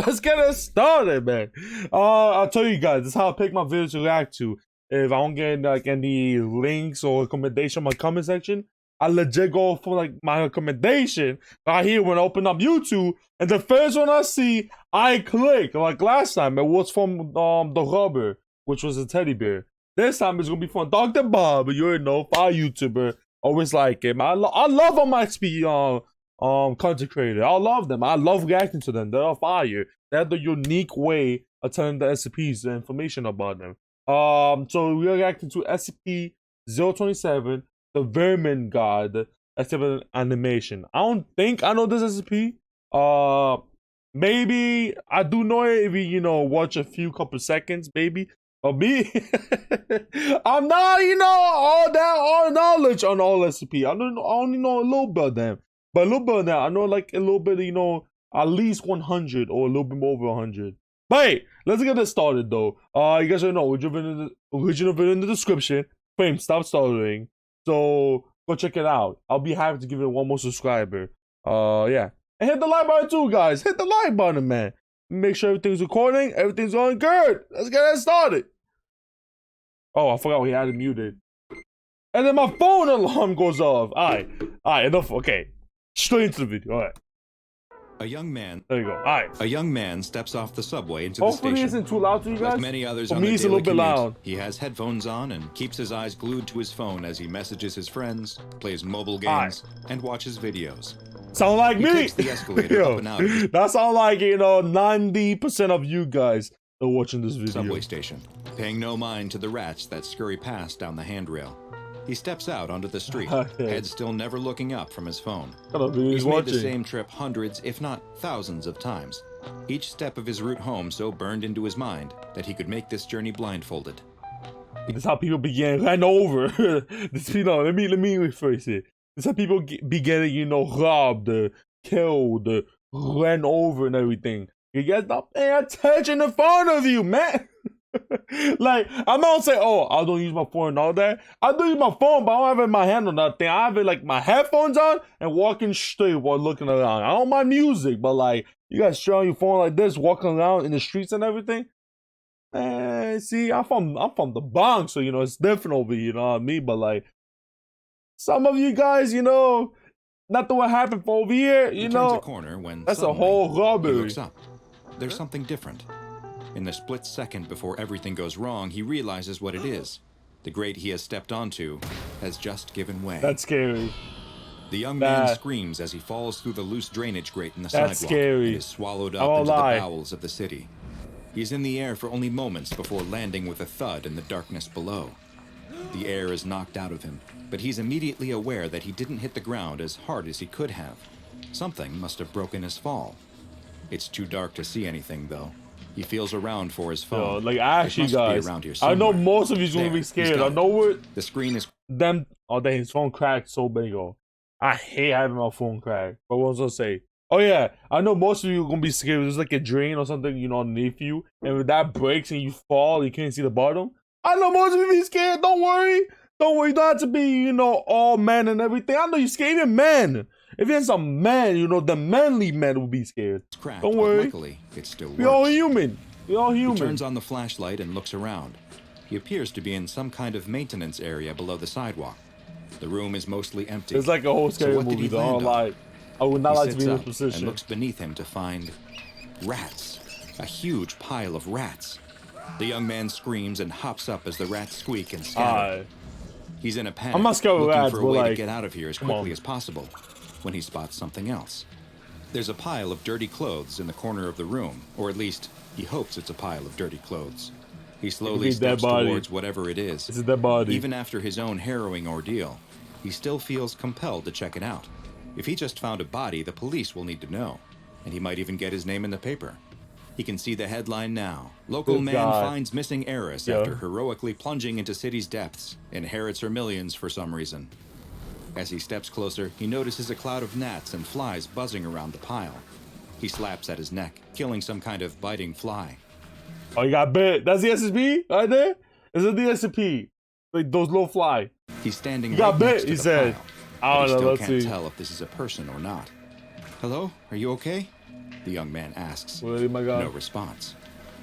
let's get it started, man. I'll tell you guys, this is how I pick my videos to react to. If I don't get like any links or recommendation in my comment section, I legit go for like my recommendation right here when I open up YouTube, and the first one I see, I click. Like last time, it was from the rubber, which was a teddy bear. This time it's gonna be from Dr. Bob, you already know, fire YouTuber. Always like him. I love all my XP content creator. I love them. I love reacting to them. They're fire. They have the unique way of telling the SCPs the information about them. So we're reacting to SCP-027 The Vermin God, SCP animation. I don't think I know this SCP. Maybe I do know it if you watch a few couple seconds, maybe. But me, I'm not, all knowledge on all SCP. I only know a little bit of them. But a little bit of that, I know like a little bit, at least 100 or a little bit more over 100. But hey, let's get this started though. You guys already know, original video in the description. Frame, stop stuttering. So go check it out. I'll be happy to give it one more subscriber. Yeah. And hit the like button too, guys. Hit the like button, man. Make sure everything's recording, everything's going good. Let's get it started. Oh, I forgot we had it muted. And then my phone alarm goes off. Alright, enough. Okay. Straight into the video. Alright. A young man. There you go. Alright. A young man steps off the subway into the Hopefully station. it isn't too loud to you guys. Like many others For on me, the it's a daily little bit commute, loud. he has headphones on and keeps his eyes glued to his phone as he messages his friends, plays mobile games, and watches videos. Sound like he me. takes the escalator up and out. That sound like 90% of you guys are watching this video. Subway station, paying no mind to the rats that scurry past down the handrail. He steps out onto the street, head still never looking up from his phone. He's made the same trip hundreds, if not thousands of times. Each step of his route home so burned into his mind that he could make this journey blindfolded. That's how people begin ran over. Let me rephrase it. That's how people be getting, robbed, killed, ran over and everything. You guys not paying attention in front of you, man. Like, I'm not saying, oh, I don't use my phone and all that. I do use my phone, but I don't have it in my hand on that thing. I have it like my headphones on and walking straight while looking around. I don't mind music, but like, you guys straight on your phone like this, walking around in the streets and everything. Man, see, I'm from the Bronx, so it's different over here, you know what I mean? But like, some of you guys, nothing what happened for over here, He turns a corner when that's a whole robbery. He looks up. There's something different. In the split second before everything goes wrong, he realizes what it is. The grate he has stepped onto has just given way. That's scary. The young man screams as he falls through the loose drainage grate in the sidewalk. Scary. And is swallowed up into the bowels of the city. He's in the air for only moments before landing with a thud in the darkness below. The air is knocked out of him, but he's immediately aware that he didn't hit the ground as hard as he could have. Something must have broken his fall. It's too dark to see anything, though. He feels around for his phone. Like, actually, guys, I know most of you's gonna be scared. I know what the screen is. Them, his phone cracked so big. I hate having my phone crack. But what was I gonna say? Oh yeah, I know most of you are gonna be scared. There's like a drain or something, underneath you, and if that breaks and you fall, you can't see the bottom. I know most of you be scared. Don't worry. You don't have to be, all men and everything. I know you're scared. Even men. If you're some men, the manly men will be scared. Don't worry. Luckily, it still works. We're all human. We're all human. He turns on the flashlight and looks around. He appears to be in some kind of maintenance area below the sidewalk. The room is mostly empty. It's like a whole scary movie, though. I would not like to be in this position. And looks beneath him to find rats. A huge pile of rats. The young man screams and hops up as the rats squeak and scatter. He's in a panic, I'm not scared of rats, for a way to get out of here as quickly as possible, when he spots something else. There's a pile of dirty clothes in the corner of the room, or at least he hopes it's a pile of dirty clothes. He slowly steps towards whatever it is. It's a dead body. Even after his own harrowing ordeal, he still feels compelled to check it out. If he just found a body, the police will need to know, and he might even get his name in the paper. He can see the headline now. Local man finds missing heiress after heroically plunging into city's depths. Inherits her millions for some reason. As he steps closer, he notices a cloud of gnats and flies buzzing around the pile. He slaps at his neck, killing some kind of biting fly. Oh, you got bit. That's the SCP right there? Is it the SCP? Like those little fly. He's standing right next to the said. I don't know, let's see. He still can't tell if this is a person or not. Hello? Are you okay? The young man asks. Really, my God? No response.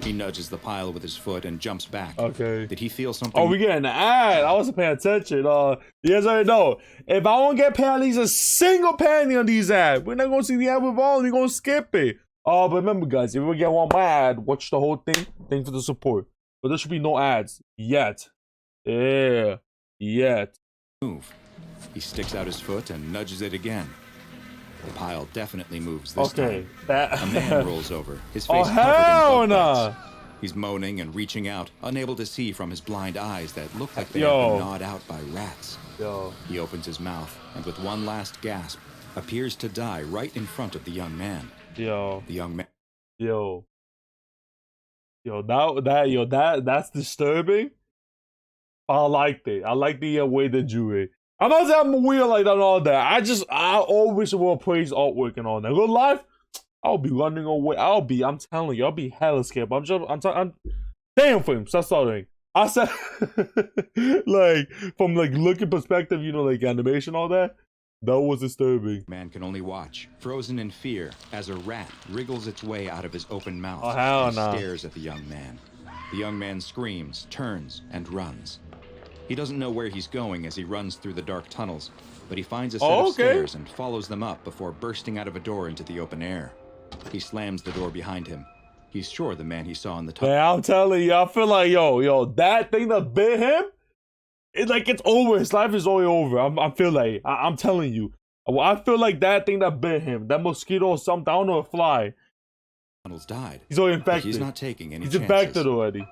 He nudges the pile with his foot and jumps back. Okay. Did he feel something? Oh, we getting an ad. I wasn't paying attention. You guys already know. If I don't get paid at least a single penny on these ads, we're not gonna see the ad with all. We're gonna skip it. But remember, guys, if you get one my ad, watch the whole thing. Thanks for the support. But there should be no ads yet. Yeah, yet. Move. He sticks out his foot and nudges it again. The pile definitely moves this time. A man rolls over, his face covered in bug bites. He's moaning and reaching out, unable to see from his blind eyes that look like they have been gnawed out by rats. He opens his mouth and with one last gasp, appears to die right in front of the young man. The young man. That's disturbing. I liked it. I like the way they drew it. I'm not saying I'm weird like that and all that. I always will praise artwork and all that. Good life, I'll be running away. I'm telling you, I'll be hella scared. But I'm damn for him. Stop starting. I said, like, from like looking perspective, you know, like animation, all that. That was disturbing. Man can only watch, frozen in fear, as a rat wriggles its way out of his open mouth and stares at the young man. The young man screams, turns, and runs. He doesn't know where he's going as he runs through the dark tunnels, but he finds a set of stairs and follows them up before bursting out of a door into the open air. He slams the door behind him. He's sure the man he saw in the tunnel. Man, I'm telling you, I feel like, yo, that thing that bit him, it's over. His life is already over. I feel like, I'm telling you. I feel like that thing that bit him, that mosquito or something, I don't know, a fly. Tunnels died. He's already infected. He's not taking any chances. He's infected already.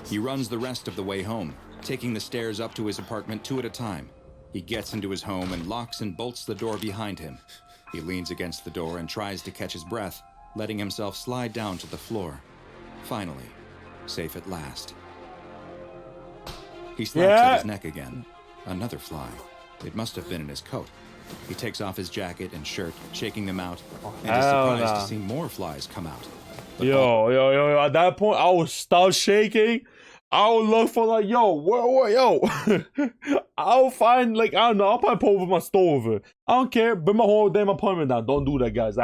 He runs the rest of the way home, taking the stairs up to his apartment 2 at a time. He gets into his home and locks and bolts the door behind him. He leans against the door and tries to catch his breath, letting himself slide down to the floor. Finally, safe at last. He slaps at his neck again. Another fly. It must have been in his coat. He takes off his jacket and shirt, shaking them out, and is surprised to see more flies come out. Yo, at that point, I would stop shaking. I would look for like, yo. I'll find, like, I don't know, I'll probably put over my stove. I don't care. Bring my whole damn apartment down. Don't do that, guys.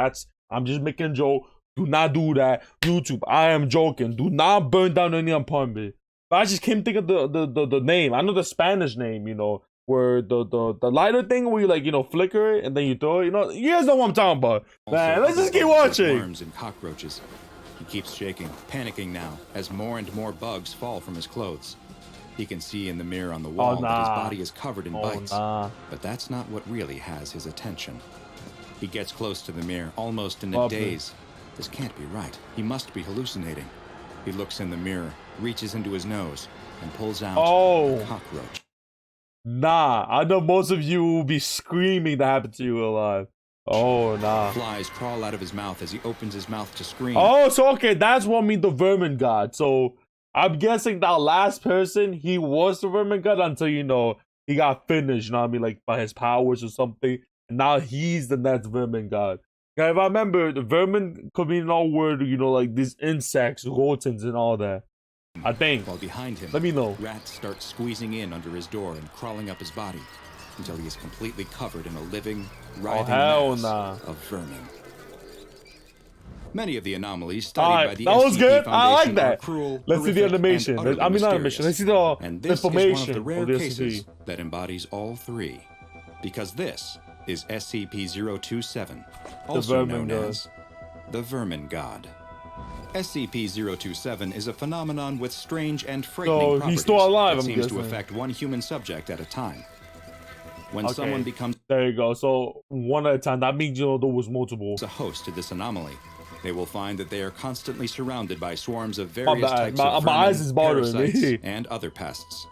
I'm just making a joke. Do not do that. YouTube, I am joking. Do not burn down any apartment. But I just can't think of the name. I know the Spanish name, you know, where the lighter thing where you, like, you know, flicker it and then you throw it. You know, you guys know what I'm talking about. Man, let's just keep watching. Worms and cockroaches. He keeps shaking, panicking now, as more and more bugs fall from his clothes. He can see in the mirror on the wall that his body is covered in bites. But that's not what really has his attention. He gets close to the mirror, almost in a daze. This can't be right. He must be hallucinating. He looks in the mirror, reaches into his nose, and pulls out a cockroach. Nah, I know most of you will be screaming that happened to you alive. Oh, nah. Flies crawl out of his mouth as he opens his mouth to scream. Oh, so okay, that's what I mean, the vermin god. So I'm guessing that last person, he was the vermin god until, you know, he got finished, you know what I mean, like by his powers or something. And now he's the next vermin god. Now, if I remember, the vermin could mean all word, you know, like these insects, rodents, and all that. I think. While behind him, let me know. Rats start squeezing in under his door and crawling up his body until he is completely covered in a living, writhing mass of vermin. Many of the anomalies studied by the SCP Foundation I like that. Are cruel, let's see the animation. I mean, not animation. Let's see the information. This is one of the rare cases that embodies all three, because this is SCP-027, also known as the Vermin God. SCP-027 is a phenomenon with strange and frightening properties that seems to affect one human subject at a time. When someone becomes... There you go. So, one at a time. That means, you know, there was multiple. ...a host to this anomaly, they will find that they are constantly surrounded by swarms of various types of vermin, parasites, and other pests.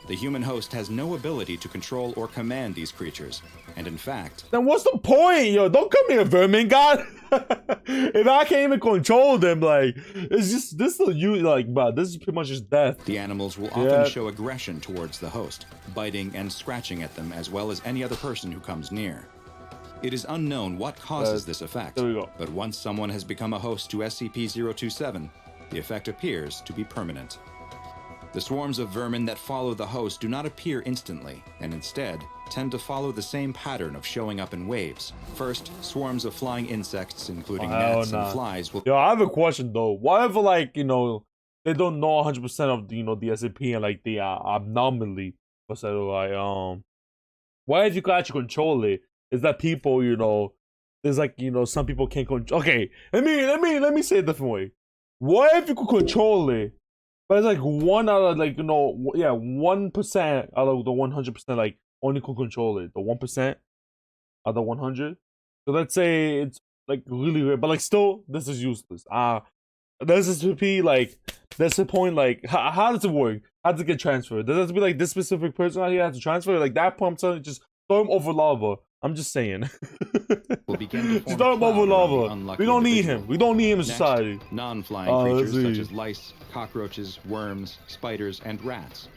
The human host has no ability to control or command these creatures, and in fact... Then what's the point? Yo, don't come here, vermin god! If I can't even control them, like, it's just, this is you, like, bro, this is pretty much just death. The animals will often show aggression towards the host, biting and scratching at them as well as any other person who comes near. It is unknown what causes this effect, but once someone has become a host to SCP-027, the effect appears to be permanent. The swarms of vermin that follow the host do not appear instantly, and instead tend to follow the same pattern of showing up in waves. First, swarms of flying insects, including gnats and flies, will... Yo, I have a question though. Whatever, like, you know, they don't know 100% of the, you know, the SCP and like the anomaly, what's that, like, what if you can actually control it? Is that people, you know, there's like, you know, some people can't control. Okay, let me say it a different way. What if you could control it? But it's like 1 out of, like, you know, yeah, 1% out of the 100%, like, only could control it. The 1% out of the 100. So let's say it's like really weird, but like still, this is useless. Does this be like, that's the point, like, how does it work? How does it get transferred? Does it have to be like this specific person out here has to transfer it? Like that point, so just throw him over lava. I'm just saying. Will begin to just throw him over lava. We don't need him. We don't need him in society. Non-flying creatures such as lice, cockroaches, worms, spiders, and rats.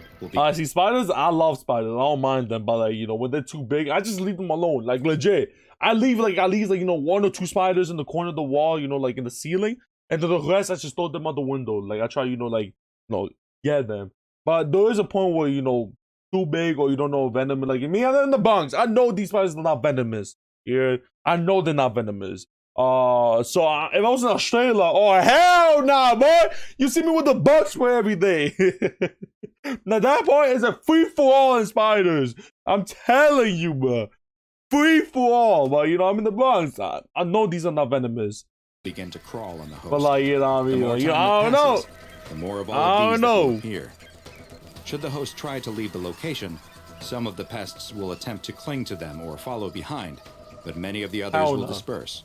See, spiders, I love spiders. I don't mind them, but like, you know, when they're too big, I just leave them alone. Like legit. I leave like, you know, 1 or 2 spiders in the corner of the wall, you know, like in the ceiling. And then the rest, I just throw them out the window. Like I try, you know, like, you know, get them. But there is a point where, you know, too big or you don't know venom. Like me, I'm in the bunks. I know these spiders are not venomous. Yeah, I know they're not venomous. So if I was in Australia, oh hell nah, boy! You see me with the bug spray every day. Now that point is a free for all in spiders. I'm telling you, bro, free for all. But you know, I'm in the bunks. I know these are not venomous. Begin to crawl on the host. But like, you know, what I mean, I don't know. The more of all of these that will appear. Should the host try to leave the location, some of the pests will attempt to cling to them or follow behind, but many of the others will disperse.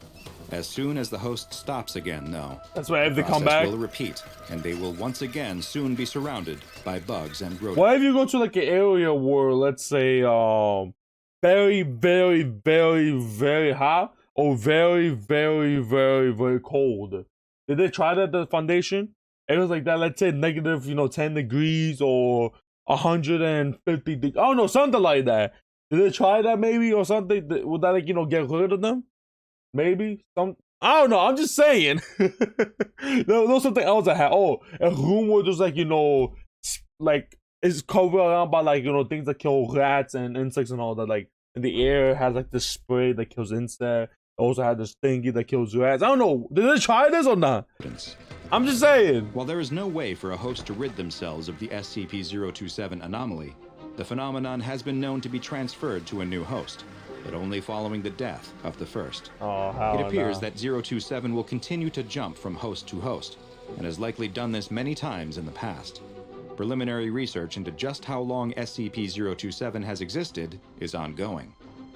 As soon as the host stops again, though, that's why if they come back, will repeat, and they will once again soon be surrounded by bugs and rodents. What if you go to like an area where, let's say, very, very, very, very hot or very, very, very, very cold? Did they try that at the foundation? It was like that, let's say negative, you know, 10 degrees or 150 degrees. I don't know, something like that. Did they try that maybe or something? Would that, like, you know, get rid of them? Maybe? I don't know, I'm just saying. There was something else I had. Oh, a room where there's like, you know, like, it's covered around by like, you know, things that kill rats and insects and all that. Like, in the air has like this spray that kills insects. Also had this thingy that kills rats. I don't know. Did they try this or not? I'm just saying. While there is no way for a host to rid themselves of the SCP-027 anomaly, the phenomenon has been known to be transferred to a new host, but only following the death of the first. Oh, it appears that 027 will continue to jump from host to host, and has likely done this many times in the past. Preliminary research into just how long SCP-027 has existed is ongoing,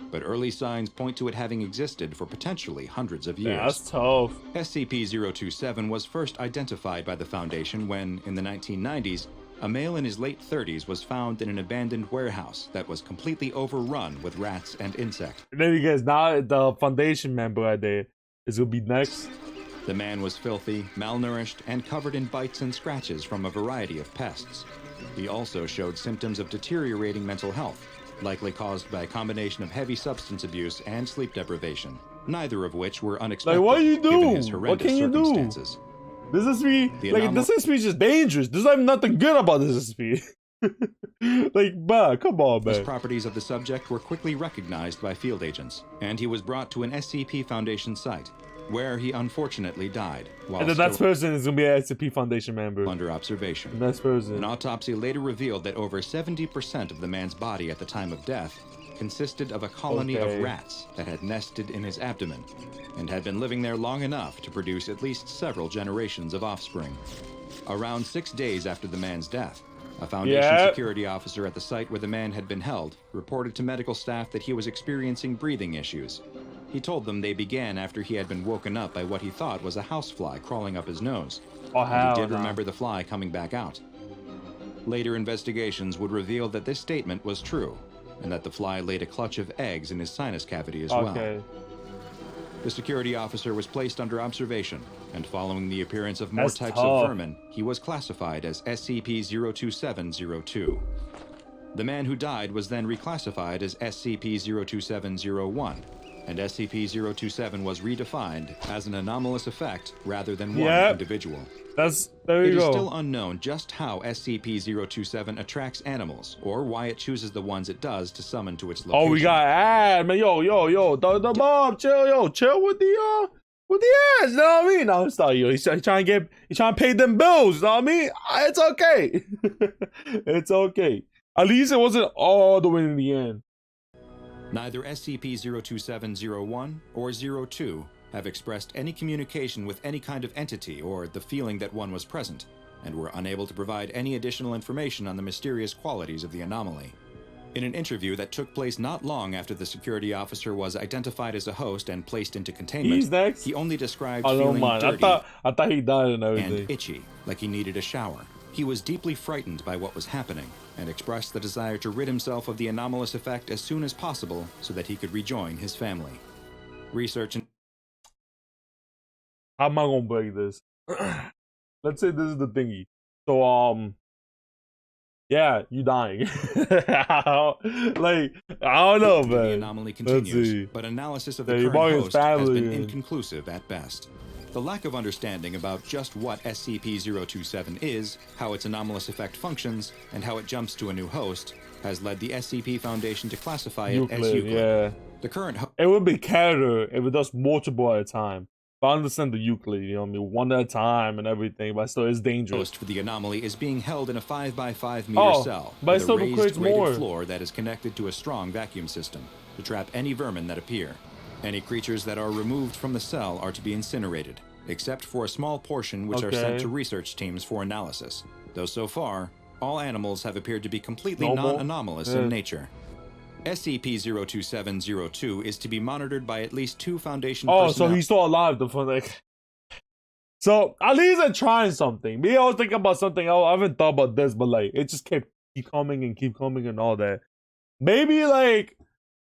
but early signs point to it having existed for potentially hundreds of years. Yeah, that's tough. SCP-027 was first identified by the Foundation when, in the 1990s, a male in his late 30s was found in an abandoned warehouse that was completely overrun with rats and insects. And then you guys, now the Foundation member right there is gonna be next. The man was filthy, malnourished, and covered in bites and scratches from a variety of pests. He also showed symptoms of deteriorating mental health, likely caused by a combination of heavy substance abuse and sleep deprivation, neither of which were unexpected. Like, what do you do? Given his horrendous what can you circumstances. do? This SCP is just dangerous. There's like nothing good about this SCP. Like, bruh, come on, man. The properties of the subject were quickly recognized by field agents, and he was brought to an SCP Foundation site, where he unfortunately died. And the next person is gonna be an SCP Foundation member. Under observation. The next person. An autopsy later revealed that over 70% of the man's body at the time of death consisted of a colony of rats that had nested in his abdomen and had been living there long enough to produce at least several generations of offspring. Around 6 days after the man's death, a Foundation security officer at the site where the man had been held reported to medical staff that he was experiencing breathing issues. He told them they began after he had been woken up by what he thought was a housefly crawling up his nose. And he did remember the fly coming back out. Later investigations would reveal that this statement was true, and that the fly laid a clutch of eggs in his sinus cavity as well. The security officer was placed under observation, and following the appearance of more types of vermin, he was classified as SCP-02702. The man who died was then reclassified as SCP-02701, and SCP-027 was redefined as an anomalous effect rather than one individual. There you It is go. still unknown just how SCP-027 attracts animals, or why it chooses the ones it does to summon to its location. Oh, we got ad, man. Yo, the mom, chill with the ads. You know what I mean? No, it's not you. He's trying to pay them bills. You know what I mean? It's okay. It's okay. At least it wasn't all the way in the end. Neither SCP-027-01 or 02 have expressed any communication with any kind of entity or the feeling that one was present, and were unable to provide any additional information on the mysterious qualities of the anomaly. In an interview that took place not long after the security officer was identified as a host and placed into containment, He's next. he only described I don't feeling mind. dirty I thought he died and everything. and itchy, like he needed a shower. He was deeply frightened by what was happening, and expressed the desire to rid himself of the anomalous effect as soon as possible so that he could rejoin his family. Research and How am I gonna break this? Let's say this is the thingy. So yeah, you dying. Like, I don't know, man. the anomaly continues, but analysis of the Yeah, current host has been and- inconclusive at best. The lack of understanding about just what SCP-027 is, how its anomalous effect functions, and how it jumps to a new host, has led the SCP Foundation to classify it as Euclid. Yeah. The current It would be Canada if it does multiple at a time. But I understand the Euclid, you know what I mean? One at a time and everything, but still it's dangerous. host for the anomaly is being held in a 5x5 meter cell but it with a still raised creates grated more. floor that is connected to a strong vacuum system to trap any vermin that appear. Any creatures that are removed from the cell are to be incinerated, except for a small portion which are sent to research teams for analysis. Though so far, all animals have appeared to be completely non-anomalous in nature. SCP-027-02 is to be monitored by at least 2 Foundation personnel. So he's still alive. So at least they're trying something. Me, I was thinking about something else. I haven't thought about this, but like it just kept keep coming and all that. Maybe like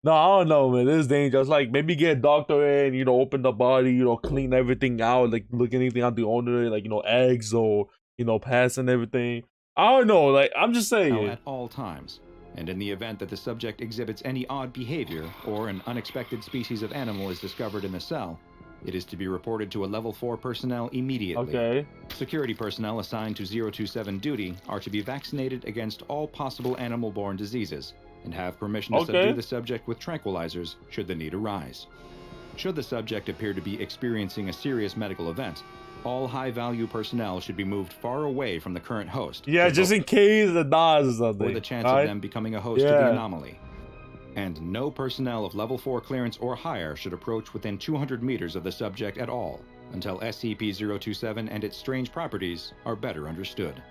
no, I don't know, man. This is dangerous. Like maybe get a doctor in, you know, open the body, you know, clean everything out, like look anything out the owner, like you know, eggs or you know, pass and everything. I don't know. Like I'm just saying. At all times. And in the event that the subject exhibits any odd behavior or an unexpected species of animal is discovered in the cell, it is to be reported to a Level 4 personnel immediately. Okay. Security personnel assigned to 027 duty are to be vaccinated against all possible animal-borne diseases and have permission to subdue the subject with tranquilizers should the need arise. Should the subject appear to be experiencing a serious medical event, all high-value personnel should be moved far away from the current host. Yeah, just in case it dies or something. Or the chance of them becoming a host of the anomaly. And no personnel of Level 4 clearance or higher should approach within 200 meters of the subject at all until SCP-027 and its strange properties are better understood.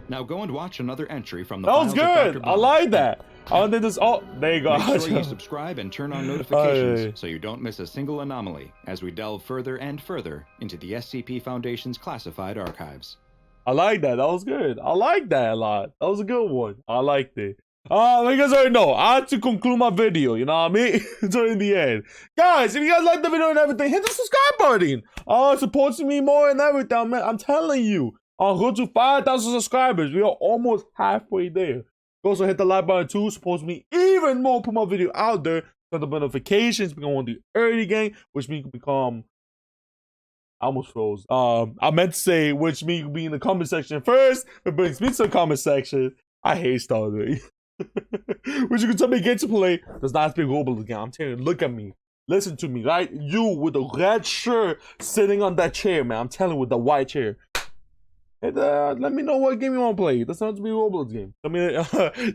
Now go and watch another entry from the That was good. I like that. I did this. Oh, there you go. Make sure you subscribe and turn on notifications so you don't miss a single anomaly as we delve further and further into the SCP Foundation's classified archives. I like that. That was good. I like that a lot. That was a good one. I liked it. Like you guys already know, I had to conclude my video, you know what I mean? So in the end. Guys, if you guys like the video and everything, hit the subscribe button. Supports me more and everything, man. I'm telling you. I'll go to 5,000 subscribers. We are almost halfway there. Also hit the like button too, supports me even more, put my video out there, turn the notifications, become one of the early gang, which means you become I almost froze. I meant to say which means you can be in the comment section first, but brings me to the comment section. I hate Stardew. Which you can tell me get to play does not speak Roblox again. I'm telling you, look at me. Listen to me, right? You with the red shirt sitting on that chair, man. I'm telling you, with the white chair. And let me know what game you want to play. It doesn't have to be a Roblox game. I mean,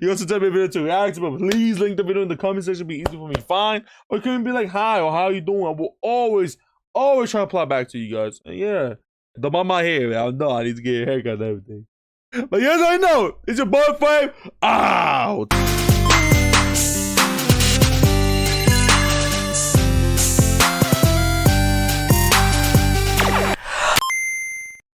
you also tell me a video to react to, but please link the video in the comment section. It'll be easy for me to find. Or you can be like, hi, or how you doing? I will always try to reply back to you guys. And yeah, the my hair, man. I know I need to get a haircut and everything. But yes, I know. It's your boy Flame. Out.